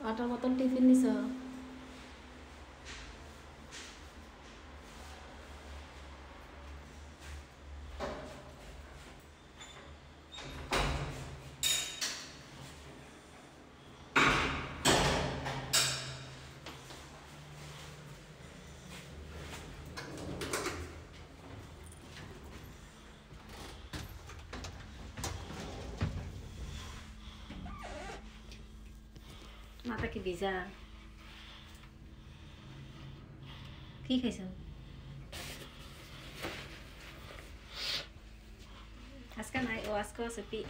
Water বোতল tiffin নিছ? মাথা কি ভিজা? কি খাইছ? আজকে নাই, ও আজকে আছে পিই।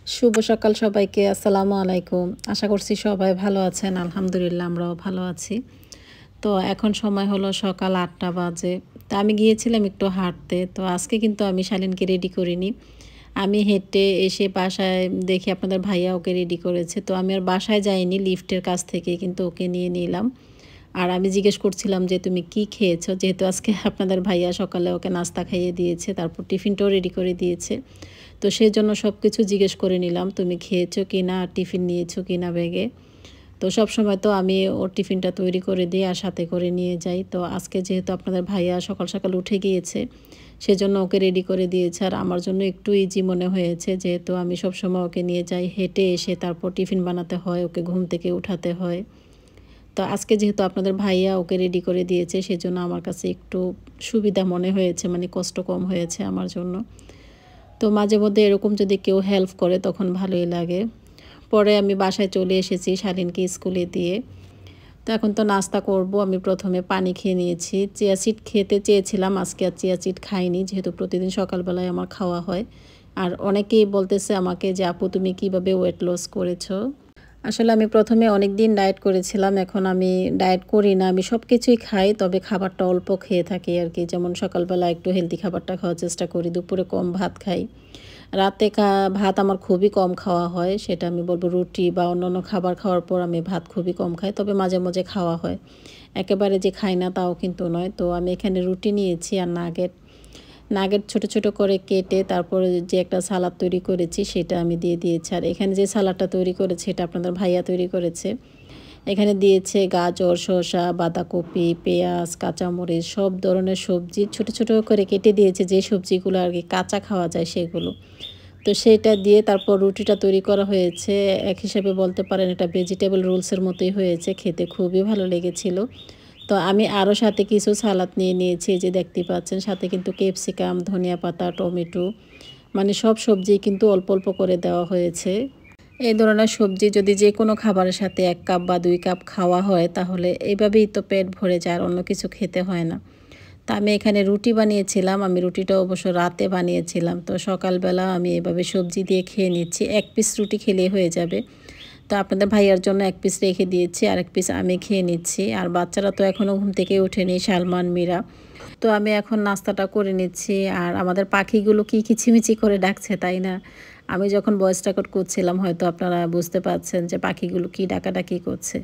শুভ সকাল সবাইকে, আসসালামু আলাইকুম। আশা করছি সবাই ভালো আছেন। আলহামদুলিল্লাহ আমরাও ভালো আছি। তো এখন সময় হলো সকাল 8টা বাজে। তো আমি গিয়েছিলাম একটু হাঁটতে। তো আজকে কিন্তু আমি শালীনকে রেডি করিনি। আমি হেঁটে এসে বাসায় দেখি আপনাদের ভাইয়া ওকে রেডি করেছে। তো আমি আর বাসায় যাইনি, লিফটের কাছ থেকে কিন্তু ওকে নিয়ে নিলাম। আর আমি জিজ্ঞেস করছিলাম যে তুমি কি খেয়েছো, যেহেতু আজকে আপনাদের ভাইয়া সকালে ওকে নাস্তা খাইয়ে দিয়েছে, তারপর টিফিনটাও রেডি করে দিয়েছে। তো সেই জন্য সব কিছু জিজ্ঞেস করে নিলাম, তুমি খেয়েছো কি না, টিফিন নিয়েছো কি না ব্যাগে। তো সব সময় তো আমি ওর টিফিনটা তৈরি করে দিই আর সাথে করে নিয়ে যাই। তো আজকে যেহেতু আপনাদের ভাইয়া সকাল সকাল উঠে গিয়েছে, সেজন্য ওকে রেডি করে দিয়েছে। আর আমার জন্য একটু ইজি মনে হয়েছে, যেহেতু আমি সব সময় ওকে নিয়ে যাই হেঁটে, এসে তারপর টিফিন বানাতে হয়, ওকে ঘুম থেকে উঠাতে হয়। তো আজকে যেহেতু আপনাদের ভাইয়া ওকে রেডি করে দিয়েছে, সেজন্য আমার কাছে একটু সুবিধা মনে হয়েছে, মানে কষ্ট কম হয়েছে আমার জন্য। তো মাঝে মধ্যে এরকম যদি কেউ হেল্প করে তখন ভালোই লাগে। পরে আমি বাসায় চলে এসেছি শালীনকে স্কুলে দিয়ে। তো এখন তো নাস্তা করব। আমি প্রথমে পানি খেয়ে নিয়েছি। চিয়া সিড খেতে চেয়েছিলাম, আজকে আর চিয়া সিড খাইনি, যেহেতু প্রতিদিন সকালবেলায় আমার খাওয়া হয়। আর অনেকেই বলতেছে আমাকে যে আপু তুমি কিভাবে ওয়েট লস করেছো। আসলে আমি প্রথমে অনেক দিন ডায়েট করেছিলাম, এখন আমি ডায়েট করি না, আমি সব কিছুই খাই, তবে খাবারটা অল্প খেয়ে থাকি আর কি। যেমন সকালবেলা একটু হেলদি খাবারটা খাওয়ার চেষ্টা করি, দুপুরে কম ভাত খাই, রাতে ভাত আমার খুবই কম খাওয়া হয়। সেটা আমি বলবো রুটি বা অন্যান্য খাবার খাওয়ার পর আমি ভাত খুবই কম খাই, তবে মাঝে মাঝে খাওয়া হয়, একেবারে যে খাই না তাও কিন্তু নয়। তো আমি এখানে রুটি নিয়েছি আর নাগেট নাগেট ছোট ছোট করে কেটে তারপরে যে একটা সালাদ তৈরি করেছি সেটা আমি দিয়ে দিয়েছি। আর এখানে যে সালাদটা তৈরি করেছে এটা আপনাদের ভাইয়া তৈরি করেছে। এখানে দিয়েছে গাজর, শসা, বাঁধাকপি, পেঁয়াজ, কাঁচামরিচ, সব ধরনের সবজি ছোট ছোট করে কেটে দিয়েছে, যে সবজিগুলো আর কি কাঁচা খাওয়া যায় সেগুলো। তো সেটা দিয়ে তারপর রুটিটা তৈরি করা হয়েছে। এক হিসাবে বলতে পারেন এটা ভেজিটেবল রোলসের মতোই হয়েছে, খেতে খুবই ভালো লেগেছিল। তো আমি আরও সাথে কিছু সালাদ নিয়ে নিয়েছি, যে দেখতে পাচ্ছেন, সাথে কিন্তু ক্যাপসিকাম, ধনিয়া পাতা, টমেটো, মানে সব সবজি কিন্তু অল্প অল্প করে দেওয়া হয়েছে। এই ধরনের সবজি যদি যে কোনো খাবারের সাথে 1 কাপ বা 2 কাপ খাওয়া হয় তাহলে এইভাবেই তো পেট ভরে যায়, আর অন্য কিছু খেতে হয় না। তা আমি এখানে রুটি বানিয়েছিলাম, আমি রুটিটা অবশ্য রাতে বানিয়েছিলাম। তো সকালবেলা আমি এভাবে সবজি দিয়ে খেয়ে নিচ্ছি, 1 পিস রুটি খেলেই হয়ে যাবে। তো আপনাদের ভাইয়ার জন্য 1 পিস রেখে দিয়েছি, আর 1 পিস আমি খেয়ে নিচ্ছি। আর বাচ্চারা তো এখনও ঘুম থেকে ওঠেনি, সালমান, মীরা। তো আমি এখন নাস্তাটা করে নিচ্ছি। আর আমাদের পাখিগুলো কি কিচিমিচি করে ডাকছে, তাই না? আমি যখন ভয়েস রেকর্ড করছিলাম হয়তো আপনারা বুঝতে পারছেন যে পাখিগুলো কি ডাকাডাকি করছে।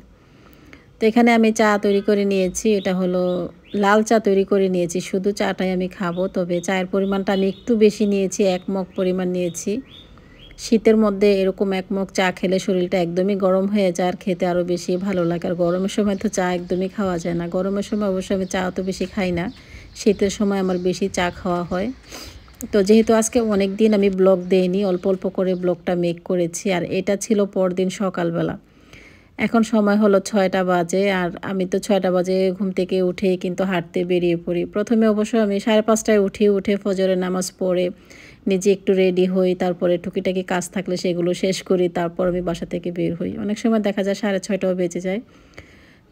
তো এখানে আমি চা তৈরি করে নিয়েছি, এটা হলো লাল চা তৈরি করে নিয়েছি, শুধু চাটাই আমি খাবো। তবে চায়ের পরিমাণটা আমি একটু বেশি নিয়েছি, 1 মগ পরিমাণ নিয়েছি। শীতের মধ্যে এরকম 1 মগ চা খেলে শরীরটা একদমই গরম হয়ে যায়, আর খেতে আরও বেশি ভালো লাগে। আর গরমের সময় তো চা একদমই খাওয়া যায় না, গরমের সময় অবশ্যই আমি চা অত বেশি খাই না, শীতের সময় আমার বেশি চা খাওয়া হয়। তো যেহেতু আজকে অনেক দিন আমি ব্লগ দেইনি, অল্প অল্প করে ব্লগটা মেক করেছি। আর এটা ছিল পরদিন সকালবেলা। এখন সময় হলো 6টা বাজে, আর আমি তো 6টা বাজে ঘুম থেকে উঠে কিন্তু হাঁটতে বেরিয়ে পড়ি। প্রথমে অবশ্য আমি 5:30টায় উঠে ফজরের নামাজ পড়ে নিজে একটু রেডি হই, তারপরে টুকিটাকি কাজ থাকলে সেগুলো শেষ করি, তারপর আমি বাসা থেকে বের হই। অনেক সময় দেখা যায় 6:30টাও বেজে যায়।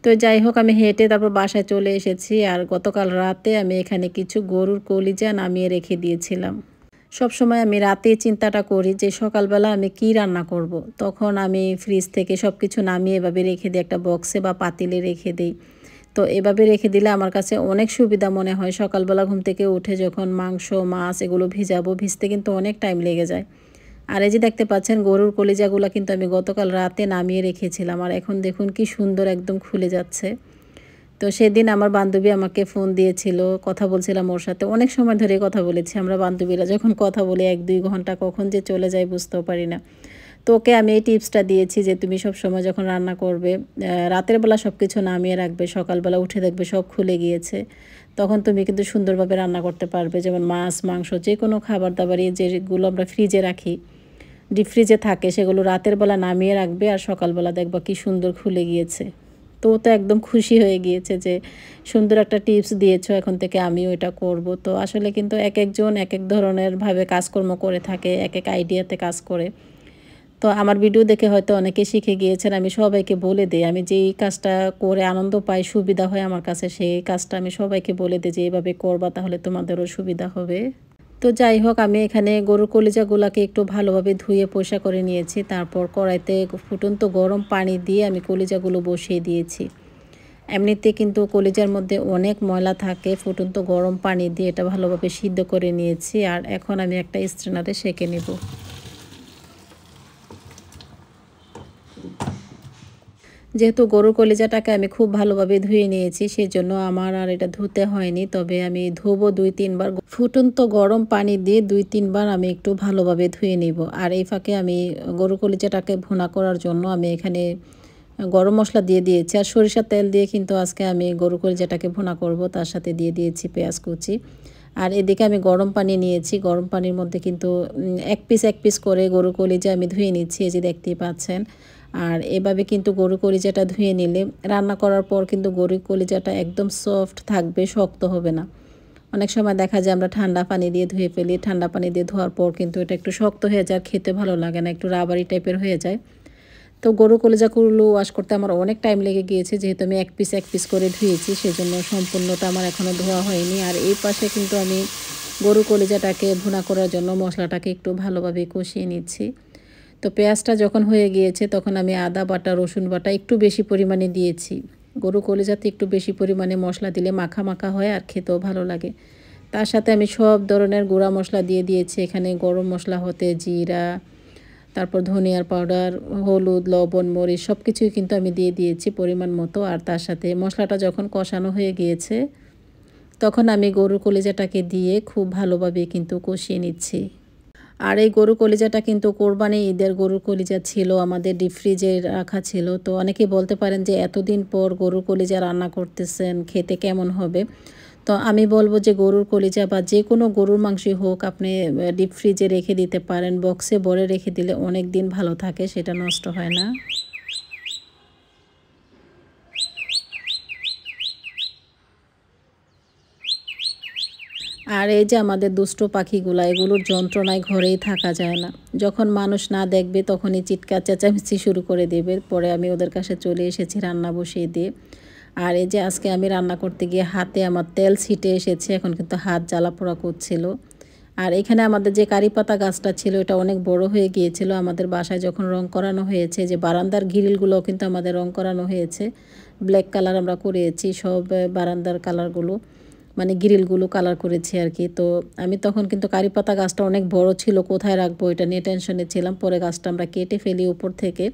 তো যাই হোক, আমি হেঁটে তারপর বাসায় চলে এসেছি। আর গতকাল রাতে আমি এখানে কিছু গরুর কলিজা নামিয়ে রেখে দিয়েছিলাম। সব সময় আমি রাতেই চিন্তাটা করি যে সকালবেলা আমি কি রান্না করব। তখন আমি ফ্রিজ থেকে সব কিছু নামিয়ে এভাবে রেখে দিই, একটা বক্সে বা পাতিলে রেখে দিই। তো এভাবে রেখে দিলে আমার কাছে অনেক সুবিধা মনে হয়। সকালবেলা ঘুম থেকে উঠে যখন মাংস, মাছ এগুলো ভিজাবো, ভিজতে কিন্তু অনেক টাইম লেগে যায়। আর এই যে দেখতে পাচ্ছেন গরুর কলিজাগুলো কিন্তু আমি গতকাল রাতে নামিয়ে রেখেছিলাম, আর এখন দেখুন কি সুন্দর একদম খুলে যাচ্ছে। তো সেদিন আমার বান্ধবী আমাকে ফোন দিয়েছিল, কথা বলছিলাম ওর সাথে। অনেক সময় ধরে কথা বলেছি। আমরা বান্ধবীরা যখন কথা বলি ১-২ ঘন্টা কখন যে চলে যায় বুঝতেও পারি না। তো ওকে আমি এই টিপসটা দিয়েছি যে, "তুমি সবসময় যখন রান্না করবে, রাতের বেলা সবকিছু নামিয়ে রাখবে। সকালবেলা উঠে দেখবে সব খুলে গিয়েছে। তখন তুমি কিন্তু সুন্দরভাবে রান্না করতে পারবে।" যেমন মাছ, মাংস যেকোনো খাবার-দাবারই যেগুলো আমরা ফ্রিজে রাখি, ডিপ ফ্রিজে থাকে, সেগুলো রাতের বেলা নামিয়ে রাখবে আর সকালবেলা দেখবা কি সুন্দর খুলে গিয়েছে। তো ও তো একদম খুশি হয়ে গিয়েছে যে সুন্দর একটা টিপস দিয়েছো, এখন থেকে আমিও এটা করব। তো আসলে কিন্তু একেকজন একেক ধরনের ভাবে কাজকর্ম করে থাকে, একেক আইডিয়াতে কাজ করে। তো আমার ভিডিও দেখে হয়তো অনেকে শিখে গিয়েছেন। আমি সবাইকে বলে দেই। আমি যেই কাজটা করে আনন্দ পাই, সুবিধা হয় আমার কাছে, সেই কাজটা আমি সবাইকে বলে দেই যে, "এভাবে করবা তাহলে তোমাদেরও সুবিধা হবে।" তো যাই হোক, আমি এখানে গরুর কলিজাগুলাকে একটু ভালোভাবে ধুয়ে পরিষ্কার করে নিয়েছি। তারপর কড়াইতে ফুটন্ত গরম পানি দিয়ে আমি কলিজাগুলো বসিয়ে দিয়েছি। এমনিতে কিন্তু কলিজার মধ্যে অনেক ময়লা থাকে। ফুটন্ত গরম পানি দিয়ে এটা ভালোভাবে সিদ্ধ করে নিয়েছি। আর এখন আমি একটা স্ট্রেনারে সেঁকে নেব। যেহেতু গরুর কলিজাটাকে আমি খুব ভালোভাবে ধুয়ে নিয়েছি, সেজন্য আমার আর এটা ধুতে হয়নি। তবে আমি ধোবো ২-৩ বার। ফুটন্ত গরম পানি দিয়ে ২-৩ বার আমি একটু ভালোভাবে ধুয়ে নিব। আর এই ফাঁকে আমি গরুর কলিজাটাকে ভুনা করার জন্য আমি এখানে গরম মসলা দিয়ে দিয়েছি। আর সরিষার তেল দিয়ে কিন্তু আজকে আমি গরুর কলিজাটাকে ভুনা করব। তার সাথে দিয়ে দিয়েছি পেঁয়াজ কুচি। আর এদিকে আমি গরম পানি নিয়েছি। গরম পানির মধ্যে কিন্তু এক পিস করে গরুর কলিজা আমি ধুয়ে নিচ্ছি। এই যে দেখতেই পাচ্ছেন। আর এভাবে কিন্তু গরুর কলিজাটা ধুয়ে নিলে রান্না করার পর কিন্তু গরুর কলিজাটা একদম সফট থাকবে, শক্ত হবে না। অনেক সময় দেখা যায় আমরা ঠান্ডা পানি দিয়ে ধুয়ে ফেলি। ঠান্ডা পানি দিয়ে ধোয়ার পর কিন্তু এটা একটু শক্ত হয়ে যায়, খেতে ভালো লাগে না, একটু রাবারি টাইপের হয়ে যায়। তো গরুর কলিজাগুলো ওয়াশ করতে আমার অনেক টাইম লেগে গিয়েছে, যেহেতু আমি এক পিস করে ধুয়েছি, সেজন্য সম্পূর্ণটা আমার এখনও ধোয়া হয়নি। আর এই পাশে কিন্তু আমি গরুর কলিজাটাকে ভুনা করার জন্য মশলাটাকে একটু ভালোভাবে কষিয়ে নিচ্ছি। তো পেঁয়াজটা যখন হয়ে গিয়েছে তখন আমি আদা বাটা, রসুন বাটা একটু বেশি পরিমাণে দিয়েছি। গরু কলিজাতে একটু বেশি পরিমাণে মশলা দিলে মাখা মাখা হয় আর খেতেও ভালো লাগে। তার সাথে আমি সব ধরনের গুঁড়া মশলা দিয়ে দিয়েছি। এখানে গরম মশলা হতে জিরা, তারপর ধনিয়ার পাউডার, হলুদ, লবণ, মরিচ সব কিছুই কিন্তু আমি দিয়ে দিয়েছি পরিমাণ মতো। আর তার সাথে মশলাটা যখন কষানো হয়ে গিয়েছে তখন আমি গরুর কলিজাটাকে দিয়ে খুব ভালোভাবে কিন্তু কষিয়ে নিচ্ছি। আর এই গরুর কলিজাটা কিন্তু কোরবানি ঈদের গরুর কলিজা ছিল, আমাদের ডিপ ফ্রিজে রাখা ছিল। তো অনেকেই বলতে পারেন যে এতদিন পর গরুর কলিজা রান্না করতেছেন, খেতে কেমন হবে? তো আমি বলব যে গরুর কলিজা বা যে কোনো গরুর মাংসই হোক আপনি ডিপ ফ্রিজে রেখে দিতে পারেন। বক্সে ভরে রেখে দিলে অনেক দিন ভালো থাকে, সেটা নষ্ট হয় না। আর এই যে আমাদের দুষ্ট পাখিগুলা, এগুলোর যন্ত্রণায় ঘরেই থাকা যায় না। যখন মানুষ না দেখবে তখনই চিৎকার চেঁচামেচি শুরু করে দেবে। পরে আমি ওদের কাছে চলে এসেছি রান্না বসিয়ে দিয়ে। আর এই যে আজকে আমি রান্না করতে গিয়ে হাতে আমার তেল ছিটে এসেছে, এখন কিন্তু হাত জ্বালা-পোড়া করছিল। আর এখানে আমাদের যে কারিপাতা গাছটা ছিল এটা অনেক বড় হয়ে গিয়েছিল। আমাদের বাসায় যখন রং করানো হয়েছে, যে বারান্দার গ্রিলগুলোও কিন্তু আমাদের রং করানো হয়েছে। ব্ল্যাক কালার আমরা করিয়েছি সব বারান্দার কালারগুলো। মানে গ্রিলগুলো কালার করেছি আর কি। তো আমি তখন কিন্তু কারিপাতা গাছটা অনেক বড় ছিল, কোথায় রাখবো এটা নিয়ে টেনশনে ছিলাম। পরে গাছটা আমরা কেটে ফেলি উপর থেকে।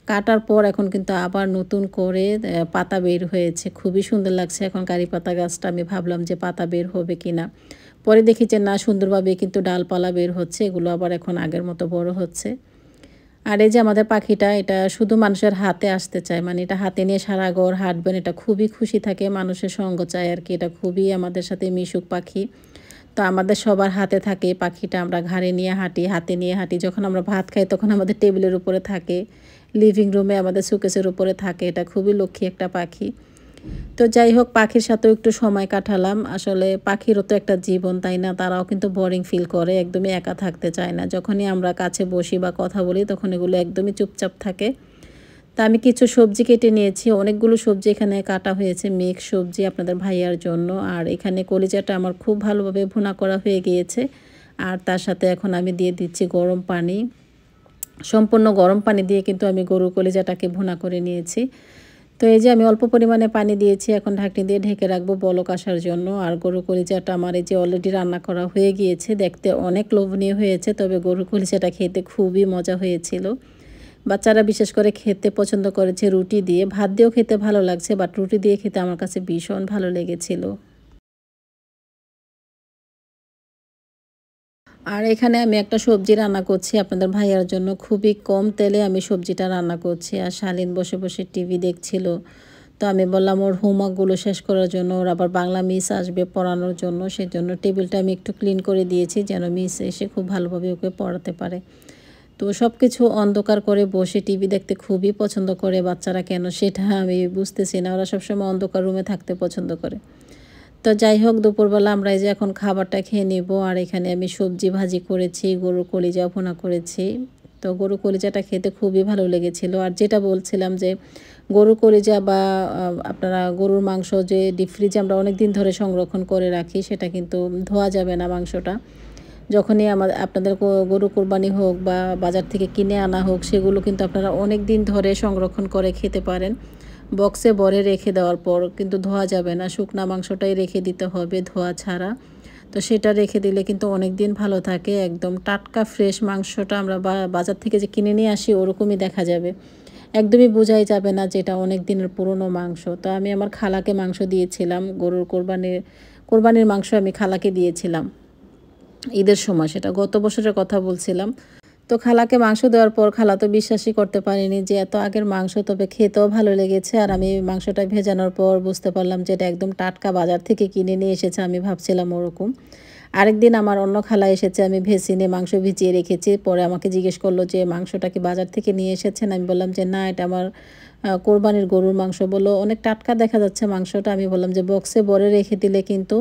কাটার পর এখন কিন্তু আবার নতুন করে পাতা বের হয়েছে। খুবই সুন্দর লাগছে এখন কারিপাতা গাছটা। আমি ভাবলাম যে পাতা বের হবে কিনা। পরে দেখি যে না, সুন্দরভাবে কিন্তু ডালপালা বের হচ্ছে। এগুলো আবার এখন আগের মতো বড় হচ্ছে। আর এই যে আমাদের পাখিটা, এটা শুধু মানুষের হাতে আসতে চায়, মানে এটা হাতে নিয়ে সারা ঘর হাঁটবেন, এটা খুবই খুশি থাকে, মানুষের সঙ্গ চায় আর কি। এটা খুবই আমাদের সাথে মিশুক পাখি। তো আমাদের সবার হাতে থাকে এই পাখিটা, আমরা ঘাড়ে নিয়ে হাঁটি, হাতে নিয়ে হাঁটি। যখন আমরা ভাত খাই তখন আমাদের টেবিলের উপরে থাকে, লিভিং রুমে আমাদের শোকেসের উপরে থাকে। এটা খুবই লক্ষ্মী একটা পাখি। তো যাই হোক, পাখির সাথেও একটু সময় কাটালাম। আসলে পাখিরও তো একটা জীবন, তাই না? তারাও কিন্তু বোরিং ফিল করে, একদমই একা থাকতে চায় না। যখনই আমরা কাছে বসি বা কথা বলি তখন এগুলো একদমই চুপচাপ থাকে। তা আমি কিছু সবজি কেটে নিয়েছি, অনেকগুলো সবজি এখানে কাটা হয়েছে, মিক্স সবজি আপনাদের ভাইয়ার জন্য। আর এখানে কলিজাটা আমার খুব ভালোভাবে ভুনা করা হয়ে গিয়েছে। আর তার সাথে এখন আমি দিয়ে দিচ্ছি গরম পানি। সম্পূর্ণ গরম পানি দিয়ে কিন্তু আমি গরুর কলিজাটাকে ভুনা করে নিয়েছি। তো এই যে আমি অল্প পরিমাণে পানি দিয়েছি, এখন ঢাকনি দিয়ে ঢেকে রাখবো বলক আসার জন্য। আর গরুর কলিজাটা আমার এই যে অলরেডি রান্না করা হয়ে গিয়েছে, দেখতে অনেক লোভনীয় হয়েছে, তবে গরুর কলিজাটা খেতে খুবই মজা হয়েছিল। বাচ্চারা বিশেষ করে খেতে পছন্দ করেছে রুটি দিয়ে, ভাত দিয়েও খেতে ভালো লাগছে, বাট রুটি দিয়ে খেতে আমার কাছে ভীষণ ভালো লেগেছিল। আর এখানে আমি একটা সবজি রান্না করছি আপনাদের ভাইয়ার জন্য। খুবই কম তেলে আমি সবজিটা রান্না করছি। আর শালীন বসে বসে টিভি দেখছিল। তো আমি বললাম ওর হোমওয়ার্কগুলো শেষ করার জন্য, ওর আবার বাংলা মিস আসবে পড়ানোর জন্য, সেজন্য টেবিলটা আমি একটু ক্লিন করে দিয়েছি যেন মিস এসে খুব ভালোভাবে ওকে পড়াতে পারে। তো সব কিছু অন্ধকার করে বসে টিভি দেখতে খুবই পছন্দ করে বাচ্চারা, কেন সেটা আমি বুঝতেছি না। ওরা সবসময় অন্ধকার রুমে থাকতে পছন্দ করে। তো যাই হোক, দুপুরবেলা আমরা এই যে এখন খাবারটা খেয়ে নেব। আর এখানে আমি সবজি ভাজি করেছি, গরুর কলিজা ভুনা করেছি। তো গরুর কলিজাটা খেতে খুবই ভালো লেগেছিল। আর যেটা বলছিলাম যে গরুর কলিজা বা আপনারা গরুর মাংস যে ডিপ ফ্রিজে আমরা অনেক দিন ধরে সংরক্ষণ করে রাখি, সেটা কিন্তু ধোয়া যাবে না মাংসটা। যখনই আপনাদের গরু কোরবানি হোক বা বাজার থেকে কিনে আনা হোক, সেগুলো কিন্তু আপনারা অনেক দিন ধরে সংরক্ষণ করে খেতে পারেন। বক্সে ভরে রেখে দেওয়ার পর কিন্তু ধোয়া যাবে না, শুকনা মাংসটাই রেখে দিতে হবে ধোয়া ছাড়া। তো সেটা রেখে দিলে কিন্তু অনেক দিন ভালো থাকে। একদম টাটকা ফ্রেশ মাংসটা আমরা বাজার থেকে যে কিনে নিয়ে আসি ওরকমই দেখা যাবে। একদমই বোঝাই যাবে না যে এটা অনেক দিনের পুরনো মাংস। তো আমি আমার খালাকে মাংস দিয়েছিলাম, গরুর কোরবানির মাংস আমি খালাকে দিয়েছিলাম ঈদের সময়, সেটা গত বছরের কথা বলছিলাম। তো খালাকে মাংস দেওয়ার পর খালা তো বিশ্বাসই করতে পারেনি যে এত আগের মাংস, তবে খেতেও ভালো লেগেছে। আর আমি মাংসটা ভেজানোর পর বুঝতে পারলাম যে এটা একদম টাটকা বাজার থেকে কিনে নিয়ে এসেছে, আমি ভাবছিলাম ওরকম। আরেকদিন আমার অন্য খালা এসেছে, আমি ভেসিনে মাংস ভিজিয়ে রেখেছি, পরে আমাকে জিজ্ঞেস করলো যে মাংসটা কি বাজার থেকে নিয়ে এসেছেন। আমি বললাম যে না, এটা আমার কোরবানির গরুর মাংস। বললো অনেক টাটকা দেখা যাচ্ছে মাংসটা। আমি বললাম যে বক্সে ভরে রেখে দিলে কিন্তু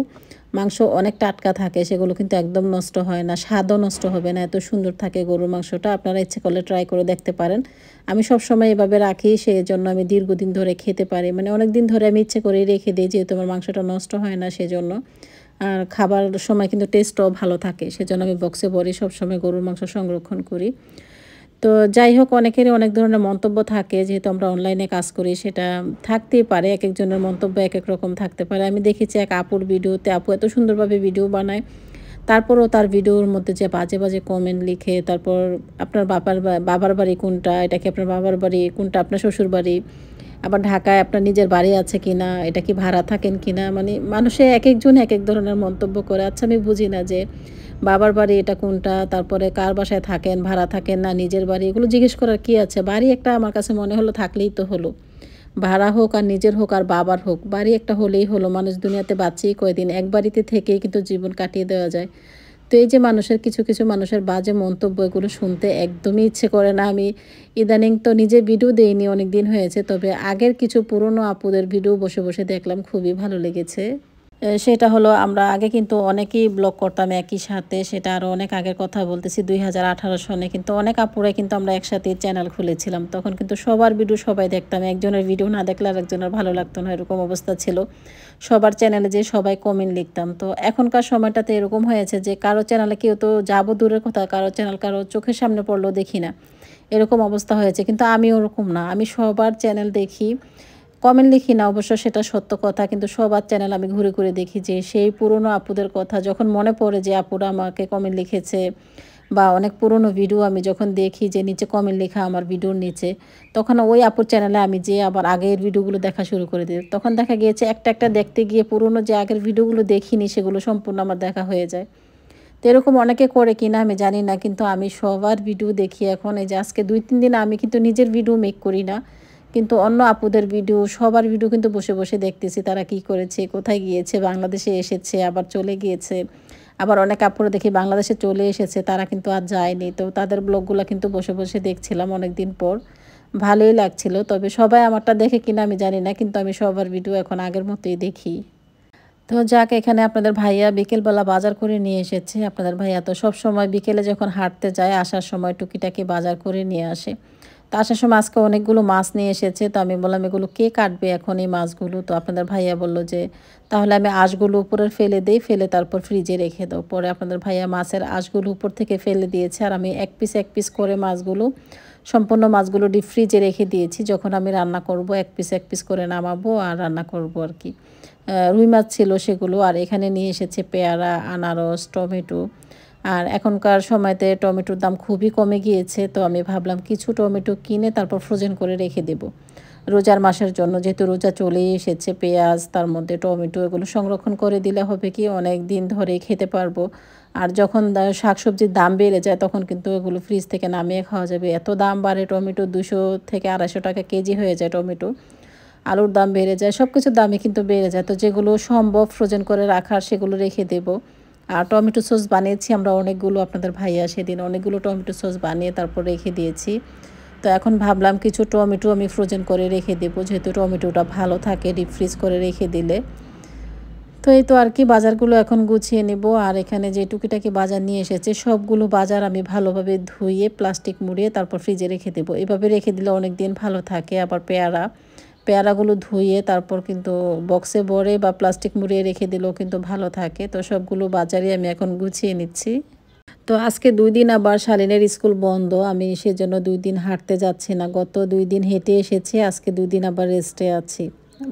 মাংস অনেক টাটকা থাকে, সেগুলো কিন্তু একদম নষ্ট হয় না, স্বাদও নষ্ট হবে না, এত সুন্দর থাকে গরুর মাংসটা। আপনারা ইচ্ছে করলে ট্রাই করে দেখতে পারেন। আমি সবসময় এভাবে রাখি, সেই জন্য আমি দীর্ঘদিন ধরে খেতে পারি, মানে অনেক দিন ধরে আমি ইচ্ছে করে রেখে দিই, যেহেতু আমার মাংসটা নষ্ট হয় না সেজন্য। আর খাবার সময় কিন্তু টেস্টও ভালো থাকে, সেজন্য আমি বক্সে ভরে সবসময় গরুর মাংস সংরক্ষণ করি। তো যাই হোক, অনেকেরই অনেক ধরনের মন্তব্য থাকে, যেহেতু আমরা অনলাইনে কাজ করি সেটা থাকতেই পারে, এক একজনের মন্তব্য এক এক রকম থাকতে পারে। আমি দেখেছি এক আপুর ভিডিওতে, আপু এত সুন্দরভাবে ভিডিও বানায়, তারপরও তার ভিডিওর মধ্যে যে বাজে বাজে কমেন্ট লিখে, তারপর আপনার বাবার বাড়ি কোনটা, এটা কি আপনার বাবার বাড়ি, কোনটা আপনার শ্বশুর বাড়ি, আবার ঢাকায় আপনার নিজের বাড়ি আছে কিনা, এটা কি ভাড়া থাকেন কিনা, মানে মানুষে এক একজন এক এক ধরনের মন্তব্য করে। আচ্ছা আমি বুঝি না যে বাবার বাড়ি এটা কোনটা, তারপরে কার বাসায় থাকেন, ভাড়া থাকেন না নিজের বাড়ি, এগুলো জিজ্ঞেস করার কি আছে? বাড়ি একটা আমার কাছে মনে হলো থাকলেই তো হলো। ভাড়া হোক আর নিজের হোক আর বাবার হোক, বাড়ি একটা হলেই হলো। মানুষ দুনিয়াতে বাঁচেই কয়দিন, এক বাড়িতে থেকেই কিন্তু জীবন কাটিয়ে দেওয়া যায়। তো এই যে মানুষের কিছু কিছু মানুষের বাজে মন্তব্য, এগুলো শুনতে একদমই ইচ্ছে করে না। আমি ইদানিং তো নিজে ভিডিও দেইনি, অনেক দিন হয়েছে, তবে আগের কিছু পুরনো আপুদের ভিডিও বসে বসে দেখলাম, খুবই ভালো লেগেছে। সেটা হলো আমরা আগে কিন্তু অনেকেই ব্লগ করতাম একই সাথে, সেটা আরও অনেক আগের কথা বলতেছি, 2018 সনে কিন্তু অনেক আপুরাই কিন্তু আমরা একসাথে চ্যানেল খুলেছিলাম। তখন কিন্তু সবার ভিডিও সবাই দেখতাম, একজনের ভিডিও না দেখলে আরেকজনের ভালো লাগতো না, এরকম অবস্থা ছিল। সবার চ্যানেলে যে সবাই কমেন্ট লিখতাম। তো এখনকার সময়টাতে এরকম হয়েছে যে কারো চ্যানেলে কেউ তো যাব দূরের কথা, কারো চ্যানেল কারো চোখের সামনে পড়লেও দেখি না, এরকম অবস্থা হয়েছে। কিন্তু আমি ওরকম না, আমি সবার চ্যানেল দেখি, কমেন্ট লিখি না অবশ্য, সেটা সত্য কথা, কিন্তু সবার চ্যানেল আমি ঘুরে ঘুরে দেখি, যে সেই পুরনো আপুদের কথা যখন মনে পড়ে যে আপুরা আমাকে কমেন্ট লিখেছে, বা অনেক পুরনো ভিডিও আমি যখন দেখি যে নিচে কমেন্ট লেখা আমার ভিডিওর নিচে, তখন ওই আপুর চ্যানেলে আমি যে আবার আগের ভিডিওগুলো দেখা শুরু করে দিই। তখন দেখা গিয়েছে একটা একটা দেখতে গিয়ে পুরনো যে আগের ভিডিওগুলো দেখিনি সেগুলো সম্পূর্ণ আমার দেখা হয়ে যায়। তো এরকম অনেকে করে কিনা আমি জানি না, কিন্তু আমি সবার ভিডিও দেখি এখন। এই যে আজকে 2-3 দিন আমি কিন্তু নিজের ভিডিও মেক করি না, কিন্তু অন্য আপুদের ভিডিও, সবার ভিডিও কিন্তু বসে বসে দেখতেছি, তারা কি করেছে, কোথায় গিয়েছে, বাংলাদেশে এসেছে আবার চলে গিয়েছে, আবার অনেক আপুরা দেখি বাংলাদেশে চলে এসেছে, তারা কিন্তু আর যায়নি। তো তাদের ব্লগগুলো কিন্তু বসে বসে দেখছিলাম অনেক দিন পর, ভালোই লাগছিল। তবে সবাই আমারটা দেখে কিনা আমি জানি না, কিন্তু আমি সবার ভিডিও এখন আগের মতোই দেখি। তো যাক, এখানে আপনাদের ভাইয়া বিকেলবেলা বাজার করে নিয়ে এসেছে। আপনাদের ভাইয়া তো সব সময় বিকেলে যখন হাঁটতে যায়, আসার সময় টুকিটাকি বাজার করে নিয়ে আসে। তো আসার সময় আজকে অনেকগুলো মাছ নিয়ে এসেছে। তো আমি বললাম এগুলো কে কাটবে এখন এই মাছগুলো? তো আপনাদের ভাইয়া বলল যে তাহলে আমি আঁশগুলো উপরে ফেলে দেই, ফেলে তারপর ফ্রিজে রেখে দাও। পরে আপনাদের ভাইয়া মাছের আঁশগুলো উপর থেকে ফেলে দিয়েছে, আর আমি এক পিস এক পিস করে মাছগুলো, সম্পূর্ণ মাছগুলো ডিপ ফ্রিজে রেখে দিয়েছি। যখন আমি রান্না করব এক পিস এক পিস করে নামাবো আর রান্না করব আর কি। রুই মাছ ছিল সেগুলো। আর এখানে নিয়ে এসেছে পেয়ারা, আনারস, টমেটো, আর এখনকার সময়তে টমেটোর দাম খুবই কমে গিয়েছে, তো আমি ভাবলাম কিছু টমেটো কিনে তারপর ফ্রোজেন করে রেখে দেব রোজার মাসের জন্য। যেহেতু রোজা চলেই এসেছে, পেঁয়াজ তার মধ্যে টমেটো এগুলো সংরক্ষণ করে দিলে হবে কি অনেক দিন ধরে খেতে পারবো। আর যখন শাকসবজির দাম বেড়ে যায় তখন কিন্তু এগুলো ফ্রিজ থেকে নামিয়ে খাওয়া যাবে। এত দাম বাড়ে, টমেটো 200 থেকে 250 টাকা কেজি হয়ে যায় টমেটো। আলুর দাম বেড়ে যায়, সব কিছুর দামই কিন্তু বেড়ে যায়। তো যেগুলো সম্ভব ফ্রোজেন করে রাখার সেগুলো রেখে দেব। আর টমেটো সস বানিয়েছি আমরা অনেকগুলো, আপনাদের ভাইয়া সেদিন অনেকগুলো টমেটো সস বানিয়ে তারপর রেখে দিয়েছি। তো এখন ভাবলাম কিছু টমেটো আমি ফ্রোজেন করে রেখে দেবো, যেহেতু টমেটোটা ভালো থাকে ডিপ ফ্রিজ করে রেখে দিলে। তো এই তো আর কি, বাজারগুলো এখন গুছিয়ে নেব। আর এখানে যে টুকিটাকি বাজার নিয়ে এসেছে সবগুলো বাজার আমি ভালোভাবে ধুয়ে প্লাস্টিক মুড়িয়ে তারপর ফ্রিজে রেখে দেবো। এভাবে রেখে দিলে অনেক দিন ভালো থাকে। আবার পেয়ারাগুলো ধুয়ে তারপর কিন্তু বক্সে ভরে বা প্লাস্টিক মুড়িয়ে রেখে দিলেও কিন্তু ভালো থাকে। তো সবগুলো বাজারই আমি এখন গুছিয়ে নিচ্ছি। তো আজকে 2 দিন আবার শালিনের স্কুল বন্ধ, আমি সেজন্য 2 দিন হাঁটতে যাচ্ছি না। গত 2 দিন হেঁটে এসেছি, আজকে 2 দিন আবার রেস্টে আছি।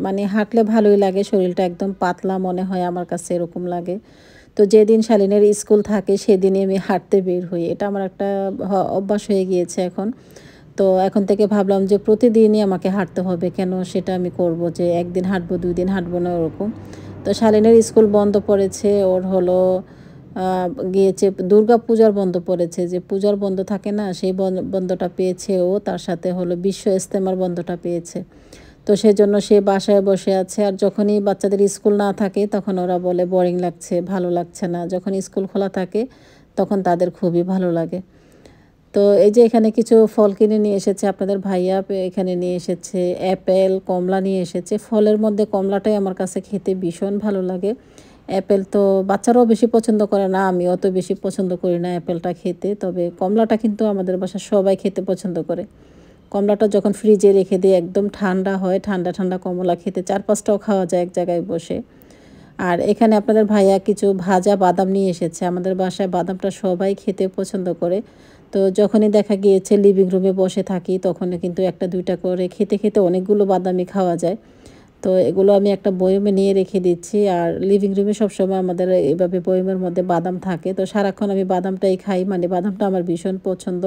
মানে হাঁটলে ভালোই লাগে, শরীরটা একদম পাতলা মনে হয়, আমার কাছে এরকম লাগে। তো যেদিন শালিনের স্কুল থাকে সেদিনই আমি হাঁটতে বের হই, এটা আমার একটা অভ্যাস হয়ে গিয়েছে এখন। তো এখন থেকে ভাবলাম যে প্রতিদিনই আমাকে হাঁটতে হবে, কেন সেটা আমি করব যে একদিন হাঁটবো 2 দিন হাঁটবো না ওরকম। তো শালিনের স্কুল বন্ধ পড়েছে, ওর হলো গিয়েছে দুর্গা পূজার বন্ধ পড়েছে, যে পূজার বন্ধ থাকে না সেই বন্ধটা পেয়েছে ও, তার সাথে হলো বিশ্ব ইজতেমার বন্ধটা পেয়েছে। তো সেজন্য সে বাসায় বসে আছে। আর যখনই বাচ্চাদের স্কুল না থাকে তখন ওরা বলে বোরিং লাগছে, ভালো লাগছে না। যখন স্কুল খোলা থাকে তখন তাদের খুবই ভালো লাগে। তো এই যে এখানে কিছু ফল কিনে নিয়ে এসেছে আপনাদের ভাইয়া, এখানে নিয়ে এসেছে অ্যাপেল, কমলা নিয়ে এসেছে। ফলের মধ্যে কমলাটাই আমার কাছে খেতে ভীষণ ভালো লাগে। অ্যাপেল তো বাচ্চারাও বেশি পছন্দ করে না, আমি অত বেশি পছন্দ করি না অ্যাপেলটা খেতে। তবে কমলাটা কিন্তু আমাদের বাসায় সবাই খেতে পছন্দ করে। কমলাটা যখন ফ্রিজে রেখে দিয়ে একদম ঠান্ডা হয়, ঠান্ডা ঠান্ডা কমলা খেতে 4-5টাও খাওয়া যায় এক জায়গায় বসে। আর এখানে আপনাদের ভাইয়া কিছু ভাজা বাদাম নিয়ে এসেছে। আমাদের বাসায় বাদামটা সবাই খেতে পছন্দ করে। তো যখনই দেখা গিয়েছে লিভিং রুমে বসে থাকি তখনও কিন্তু 1-2টা করে খেতে খেতে অনেকগুলো বাদামই খাওয়া যায়। তো এগুলো আমি একটা বয়মে নিয়ে রেখে দিচ্ছি। আর লিভিং রুমে সবসময় আমাদের এভাবে বয়মের মধ্যে বাদাম থাকে, তো সারাক্ষণ আমি বাদামটাই খাই। মানে বাদামটা আমার ভীষণ পছন্দ।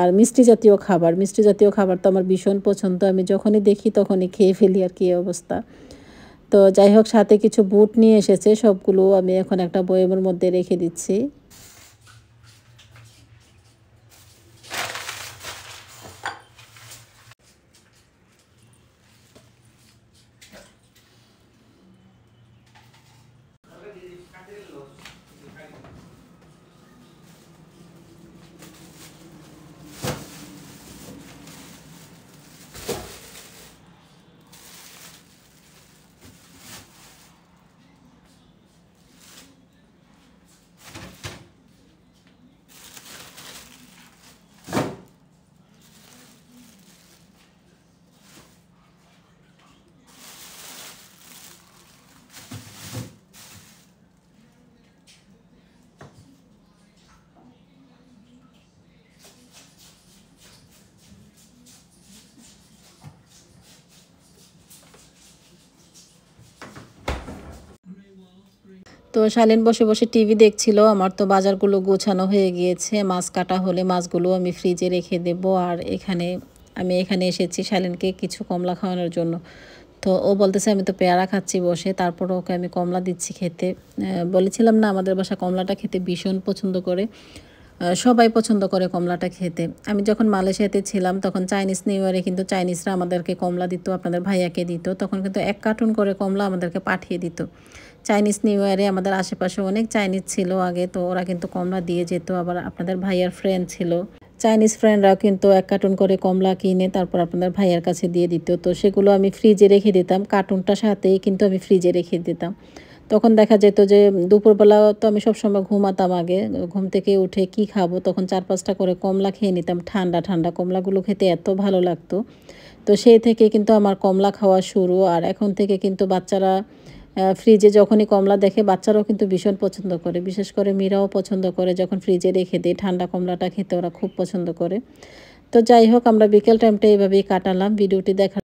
আর মিষ্টি জাতীয় খাবার তো আমার ভীষণ পছন্দ, আমি যখনই দেখি তখনই খেয়ে ফেলি আর কি অবস্থা। তো যাই হোক, সাথে কিছু বুট নিয়ে এসেছে, সবগুলো আমি এখন একটা বয়মের মধ্যে রেখে দিচ্ছি। তো শালীন বসে বসে টিভি দেখছিল, আমার তো বাজারগুলো গোছানো হয়ে গিয়েছে। মাছ কাটা হলে মাছগুলো আমি ফ্রিজে রেখে দেব। আর আমি এখানে এসেছি শালীনকে কিছু কমলা খাওয়ানোর জন্য। তো ও বলতেছে আমি তো পেয়ারা খাচ্ছি বসে, তারপর ওকে আমি কমলা দিচ্ছি খেতে। বলেছিলাম না আমাদের বাসা কমলাটা খেতে ভীষণ পছন্দ করে, সবাই পছন্দ করে কমলাটা খেতে। আমি যখন মালয়েশিয়াতে ছিলাম তখন চাইনিজ নিউ ইয়ারে কিন্তু চাইনিজরা আমাদেরকে কমলা দিত, আপনাদের ভাইয়াকে দিত। তখন কিন্তু 1 কার্টুন করে কমলা আমাদেরকে পাঠিয়ে দিত। চাইনিজ নিউ ইয়ারে আমাদের আশেপাশে অনেক চাইনিজ ছিল আগে, তো ওরা কিন্তু কমলা দিয়ে যেত। আবার আপনাদের ভাইয়ার ফ্রেন্ড ছিল, চাইনিজ ফ্রেন্ডরাও কিন্তু 1 কার্টুন করে কমলা কিনে তারপর আপনাদের ভাইয়ার কাছে দিয়ে দিত। তো সেগুলো আমি ফ্রিজে রেখে দিতাম, কার্টুনটার সাথেই কিন্তু আমি ফ্রিজে রেখে দিতাম। তখন দেখা যেত যে দুপুরবেলা তো আমি সবসময় ঘুমাতাম আগে, ঘুম থেকে উঠে কি খাবো, তখন 4-5টা করে কমলা খেয়ে নিতাম। ঠান্ডা ঠান্ডা কমলাগুলো খেতে এত ভালো লাগতো। তো সেই থেকে কিন্তু আমার কমলা খাওয়া শুরু। আর এখন থেকে কিন্তু বাচ্চারা ফ্রিজে যখনই কমলা দেখে বাচ্চারাও কিন্তু ভীষণ পছন্দ করে, বিশেষ করে মীরাও পছন্দ করে। যখন ফ্রিজে রেখে দিই ঠান্ডা কমলাটা খেতে ওরা খুব পছন্দ করে। তো যাই হোক, আমরা বিকেল টাইমটা এইভাবেই কাটালাম। ভিডিওটি দেখা